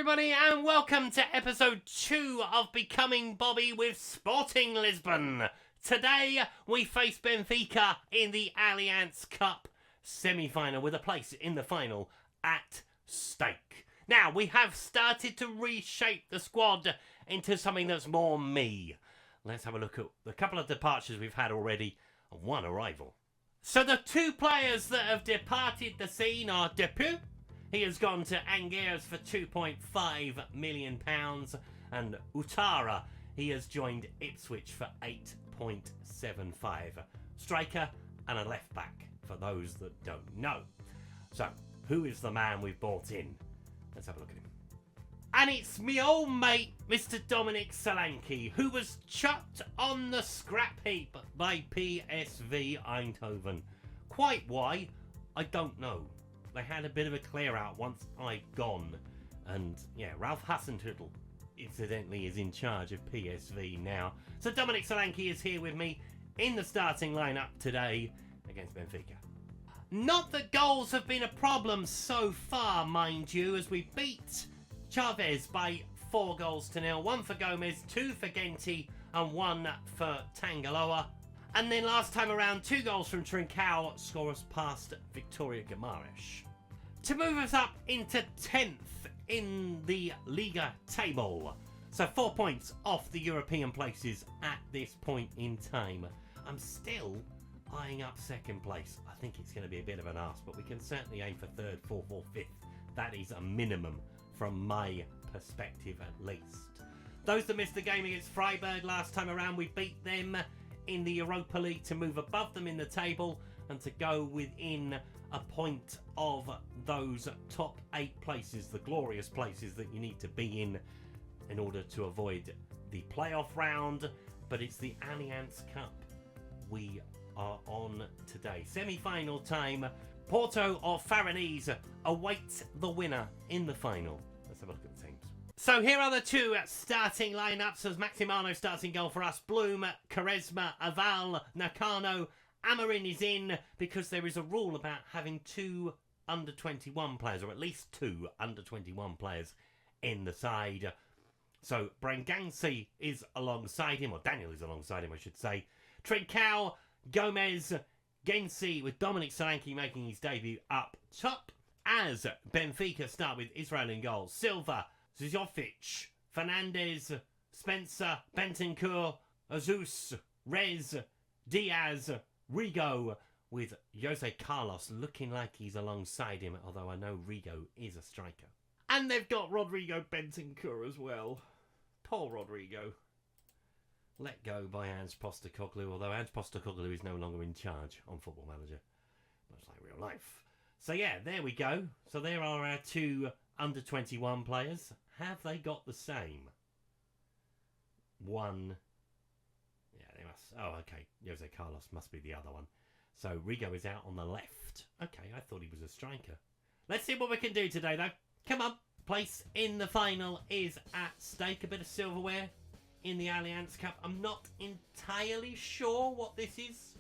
everybody, and welcome to episode 2 of Becoming Bobby with Sporting Lisbon. Today, we face Benfica in the Allianz Cup Semi Final with a place in the final at stake. Now, we have started to reshape the squad into something that's more me. Let's have a look at the couple of departures we've had already and one arrival. So the two players that have departed the scene are Depu. He has gone to Angers for £2.5 million, and Utara, he has joined Ipswich for 8.75. Striker and a left back, for those that don't know. So, who is the man we've brought in? Let's have a look at him. And it's me old mate, Mr. Dominic Solanke, who was chucked on the scrap heap by PSV Eindhoven. Quite why, I don't know. They had a bit of a clear out once I'd gone. And yeah, Ralph Hasenhüttl incidentally is in charge of PSV now. So Dominic Solanke is here with me in the starting lineup today against Benfica. Not that goals have been a problem so far, mind you, as we beat Chavez by 4-0. 1 for Gomez, 2 for Genti, and 1 for Tangaloa. And then last time around, 2 goals from Trincao score us past Victoria Guimaraes. To move us up into 10th in the Liga table. So 4 points off the European places at this point in time. I'm still eyeing up second place. I think it's going to be a bit of an arse, but we can certainly aim for 3rd, 4th or 5th. That is a minimum from my perspective at least. Those that missed the game against Freiburg last time around, we beat them in the Europa League to move above them in the table and to go within a point of those top 8 places, the glorious places that you need to be in order to avoid the playoff round. But it's the Allianz Cup we are on today. Semi-final time. Porto or Faranese await the winner in the final. Let's have a look at the teams. So here are the two starting lineups as Maximano starts in goal for us. Bloom, Quaresma, Aval, Nakano. Amarin is in because there is a rule about having 2 under-21 players, or at least 2 under-21 players in the side. So Brangancy is alongside him, or Daniel is alongside him, I should say. Trincao, Gomez, Gensi, with Dominic Solanke making his debut up top. As Benfica start with Israel in goal. Silva, Zjovic, Fernandez, Spencer, Bentancur, Azus, Rez, Diaz, Rigo, with Jose Carlos looking like he's alongside him, although I know Rigo is a striker. And they've got Rodrigo Bentancur as well. Poor Rodrigo. Let go by Ange Postecoglou, although Ange Postecoglou is no longer in charge on Football Manager. Much like real life. So yeah, there we go. So there are our 2 under-21 players. Have they got the same? One. Yeah, they must. Oh, okay. Jose Carlos must be the other one. So Rigo is out on the left. Okay, I thought he was a striker. Let's see what we can do today, though. Come on. Place in the final is at stake. A bit of silverware in the Allianz Cup. I'm not entirely sure what this is,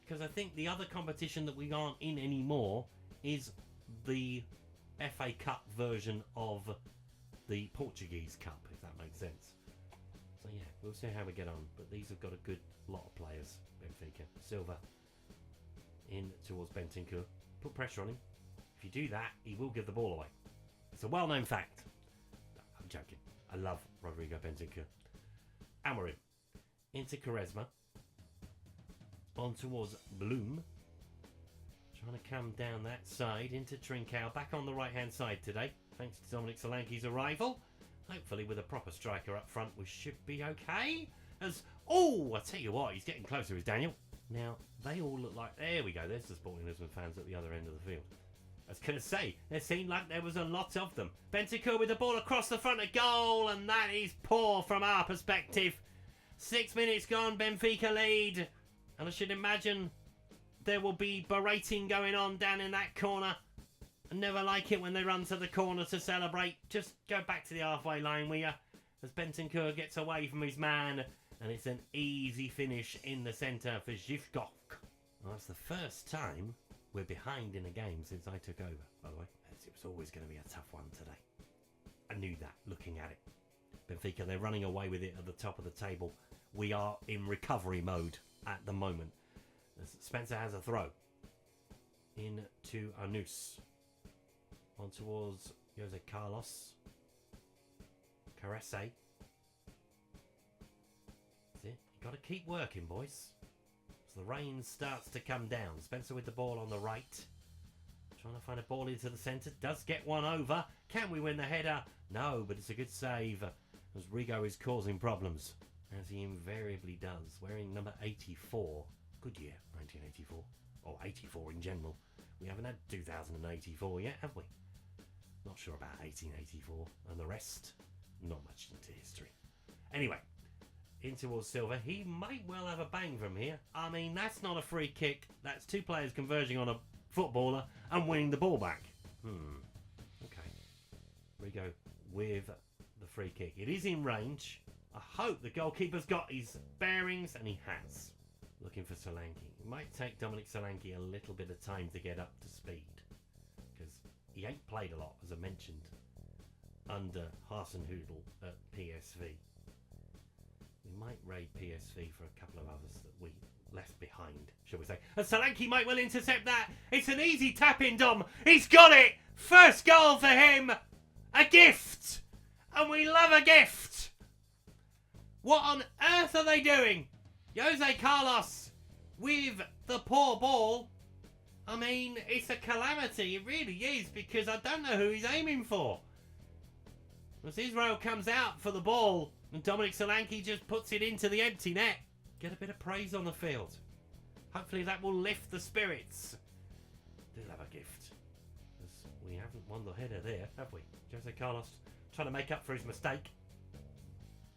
because I think the other competition that we aren't in anymore is the FA Cup version of the Portuguese Cup, if that makes sense. So yeah, we'll see how we get on. But these have got a good lot of players, Benfica. Silva in towards Bentancur. Put pressure on him. If you do that, he will give the ball away. It's a well-known fact. I'm joking. I love Rodrigo Bentancur. Amarin into Quaresma. On towards Bloom. Trying to come down that side into Trincao. Back on the right-hand side today, thanks to Dominic Solanke's arrival. Hopefully with a proper striker up front, we should be okay. As, oh, I tell you what, he's getting closer, is Daniel. Now, they all look like, there we go, there's the Sporting Lisbon fans at the other end of the field. I was going to say, there seemed like there was a lot of them. Bentancur with the ball across the front of goal, and that is poor from our perspective. 6 minutes gone, Benfica lead. And I should imagine there will be berating going on down in that corner. I never like it when they run to the corner to celebrate. Just go back to the halfway line, will ya? As Bentancur gets away from his man. And it's an easy finish in the centre for Zivkov. Well, that's the first time we're behind in a game since I took over, by the way. It was always going to be a tough one today. knew that looking at it. Benfica, they're running away with it at the top of the table. We are in recovery mode at the moment. Spencer has a throw. Into Anus. On towards Jose Carlos. Caresse. That's it. You've got to keep working, boys. As the rain starts to come down. Spencer with the ball on the right. Trying to find a ball into the centre. Does get one over. Can we win the header? No, but it's a good save. As Rigo is causing problems. As he invariably does. Wearing number 84. Good year, 1984. Or 84 in general. We haven't had 2084 yet, have we? Not sure about 1884. And the rest, not much into history. Anyway, in towards Silva. He might well have a bang from here. I mean, that's not a free kick. That's two players converging on a footballer and winning the ball back. Okay. Rigo with the free kick. It is in range. I hope the goalkeeper's got his bearings, and he has. Looking for Solanke. It might take Dominic Solanke a little bit of time to get up to speed. Because he ain't played a lot, as I mentioned, under Hasenhüttl at PSV. We might raid PSV for a couple of others that we left behind, shall we say. And Solanke might well intercept that. It's an easy tap-in, Dom. He's got it. First goal for him. A gift. And we love a gift. What on earth are they doing? Jose Carlos with the poor ball. I mean, it's a calamity. It really is, because I don't know who he's aiming for. As Israel comes out for the ball and Dominic Solanke just puts it into the empty net. Get a bit of praise on the field. Hopefully that will lift the spirits. Do have a gift. Because we haven't won the header there, have we? Jose Carlos trying to make up for his mistake.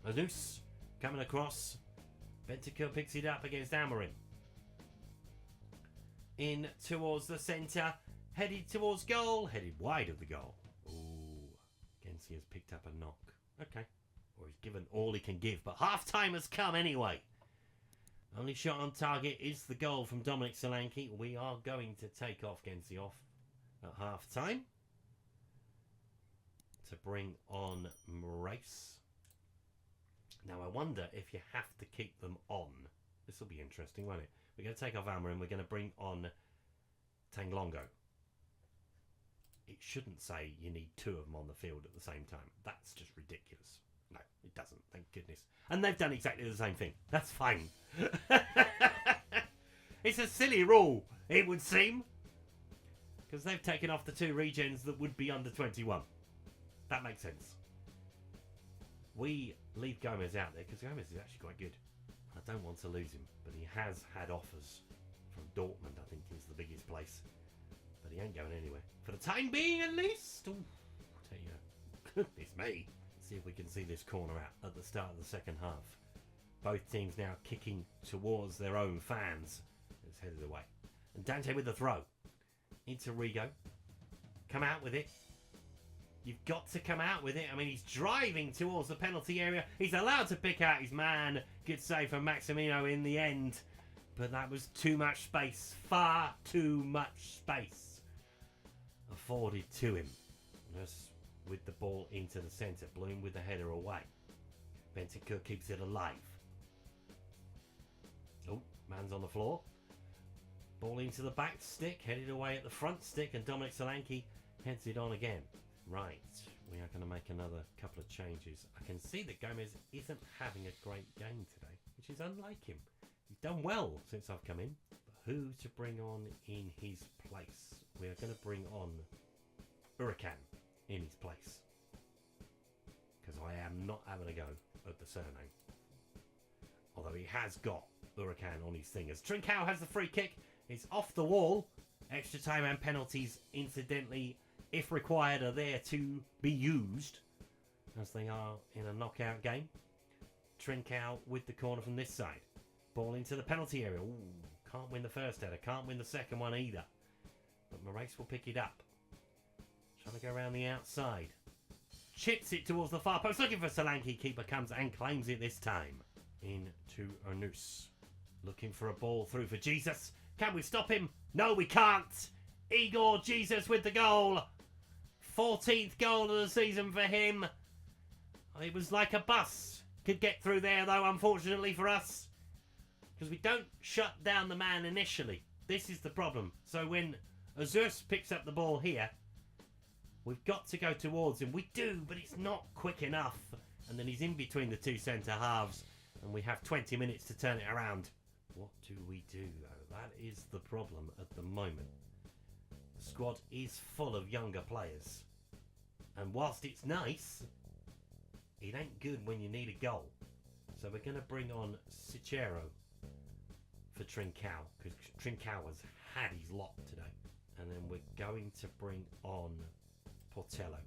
Anus coming across. Benfica picks it up against Amorim. In towards the centre. Headed towards goal. Headed wide of the goal. Ooh. Gensi has picked up a knock. Okay. Or he's given all he can give. But half-time has come anyway. Only shot on target is the goal from Dominic Solanke. We are going to take off Gensi off at half-time. To bring on Moraes. Now, I wonder if you have to keep them on. This will be interesting, won't it? We're going to take off Amorim. We're going to bring on Tanglongo. It shouldn't say you need two of them on the field at the same time. That's just ridiculous. No, it doesn't. Thank goodness. And they've done exactly the same thing. That's fine. It's a silly rule, it would seem. Because they've taken off the two regens that would be under 21. That makes sense. We leave Gomez out there because Gomez is actually quite good. I don't want to lose him, but he has had offers from Dortmund, I think is the biggest place. But he ain't going anywhere. For the time being, at least. Ooh, I'll tell you, goodness me. Let's see if we can see this corner out at the start of the second half. Both teams now kicking towards their own fans. It's headed away. And Dante with the throw. Into Rigo. Come out with it. You've got to come out with it. I mean, he's driving towards the penalty area. He's allowed to pick out his man. Good save from Maximino in the end. But that was too much space. Far too much space afforded to him. Just with the ball into the centre. Bloom with the header away. Benfica keeps it alive. Oh, man's on the floor. Ball into the back stick. Headed away at the front stick. And Dominic Solanke heads it on again. Right, we are going to make another couple of changes. I can see that Gomez isn't having a great game today, which is unlike him. He's done well since I've come in. But who to bring on in his place? We are going to bring on Huracan in his place. Because I am not having a go at the surname. Although he has got Huracan on his thing. As Trincao has the free kick. It's off the wall. Extra time and penalties, incidentally, if required, are there to be used, as they are in a knockout game. Trincao with the corner from this side. Ball into the penalty area. Ooh, can't win the first header, can't win the second one either. But Moraes will pick it up. Trying to go around the outside. Chips it towards the far post, looking for Solanke. Keeper comes and claims it this time. Into Anus. Looking for a ball through for Jesus. Can we stop him? No, we can't. Igor Jesus with the goal. 14th goal of the season for him. It was like a bus. Could get through there, though, unfortunately for us. Because we don't shut down the man initially. This is the problem. So when Azus picks up the ball here, we've got to go towards him. We do, but it's not quick enough. And then he's in between the two centre halves. And we have 20 minutes to turn it around. What do we do, though? That is the problem at the moment. The squad is full of younger players. And whilst it's nice, it ain't good when you need a goal. So we're going to bring on Cicero for Trincao, because Trincao has had his lot today. And then we're going to bring on Portello,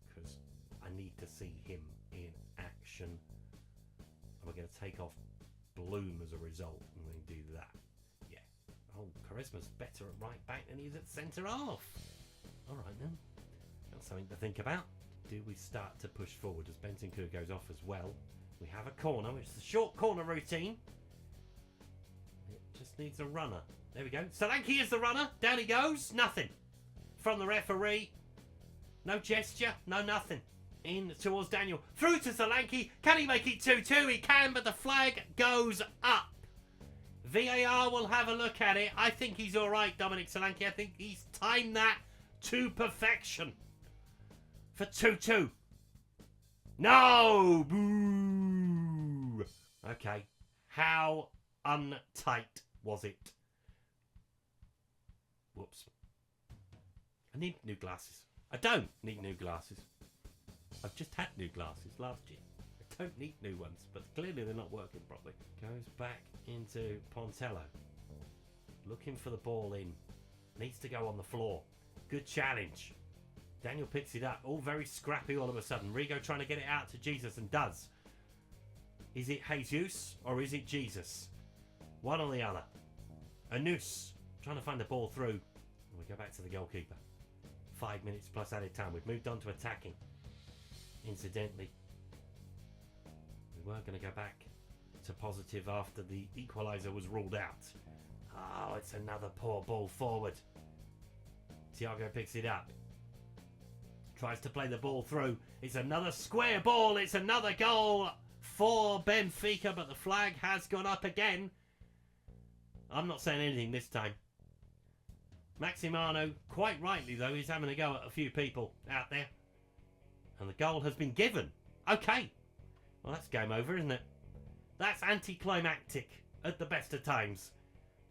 because I need to see him in action. And we're going to take off Bloom as a result, and then do that. Yeah. Oh, Charisma's better at right back than he is at centre half. Alright then. That's something to think about. Do we start to push forward as Bentancur goes off as well? We have a corner, which is the short corner routine. It just needs a runner. There we go. Solanke is the runner. Down he goes. Nothing from the referee. No gesture. No nothing. In towards Daniel. Through to Solanke. Can he make it 2-2? He can, but the flag goes up. VAR will have a look at it. I think he's all right, Dominic Solanke. I think he's timed that to perfection. For 2-2. No! Boo! Okay. How untight was it? Whoops. I need new glasses. I don't need new glasses. I've just had new glasses last year. I don't need new ones, but clearly they're not working properly. Goes back into Pontello. Looking for the ball in. Needs to go on the floor. Good challenge. Daniel picks it up. All very scrappy all of a sudden. Rigo trying to get it out to Jesus and does. Is it Jesus or is it Jesus? One or the other. Anus trying to find the ball through. And we go back to the goalkeeper. 5 minutes plus added time. We've moved on to attacking. Incidentally, we were going to go back to positive after the equaliser was ruled out. Oh, it's another poor ball forward. Thiago picks it up. Tries to play the ball through. It's another square ball. It's another goal for Benfica, but the flag has gone up again. I'm not saying anything this time. Maximano, quite rightly though, is having a go at a few people out there. And the goal has been given. Okay. Well, that's game over, isn't it? That's anticlimactic at the best of times.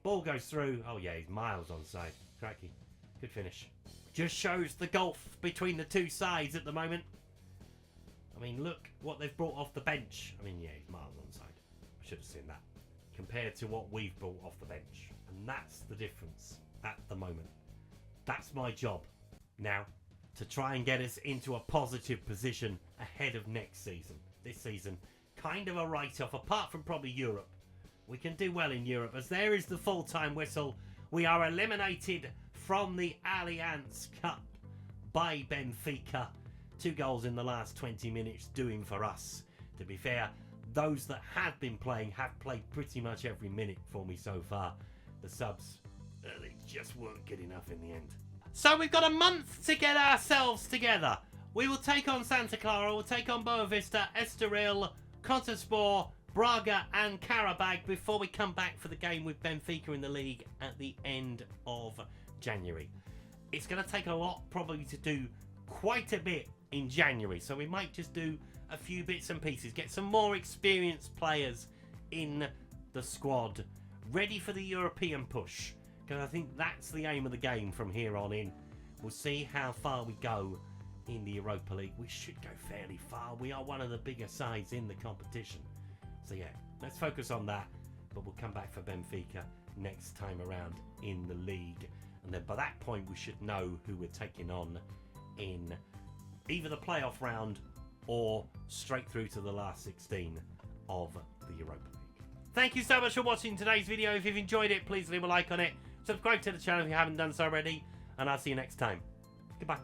Ball goes through. Oh yeah, he's miles onside. Cracky. Good finish. Just shows the gulf between the two sides at the moment. I mean, look what they've brought off the bench. I mean, yeah, he's miles onside. I should have seen that. Compared to what we've brought off the bench. And that's the difference at the moment. That's my job now, to try and get us into a positive position ahead of next season. This season, kind of a write-off, apart from probably Europe. We can do well in Europe, as there is the full-time whistle. We are eliminated from the Allianz Cup by Benfica. 2 goals in the last 20 minutes doing for us. To be fair, those that have been playing have played pretty much every minute for me so far. The subs, they just weren't good enough in the end. So we've got a month to get ourselves together. We will take on Santa Clara, we'll take on Boavista, Estoril, Contaspor, Braga and Karabag before we come back for the game with Benfica in the league at the end of January. It's going to take a lot probably to do quite a bit in January, so we might just do a few bits and pieces, get some more experienced players in the squad ready for the European push, because I think that's the aim of the game from here on in. We'll see how far we go in the Europa League. We should go fairly far. We are one of the bigger sides in the competition. So yeah, let's focus on that, but we'll come back for Benfica next time around in the league. And then by that point, we should know who we're taking on in either the playoff round or straight through to the last 16 of the Europa League. Thank you so much for watching today's video. If you've enjoyed it, please leave a like on it. Subscribe to the channel if you haven't done so already. And I'll see you next time. Goodbye.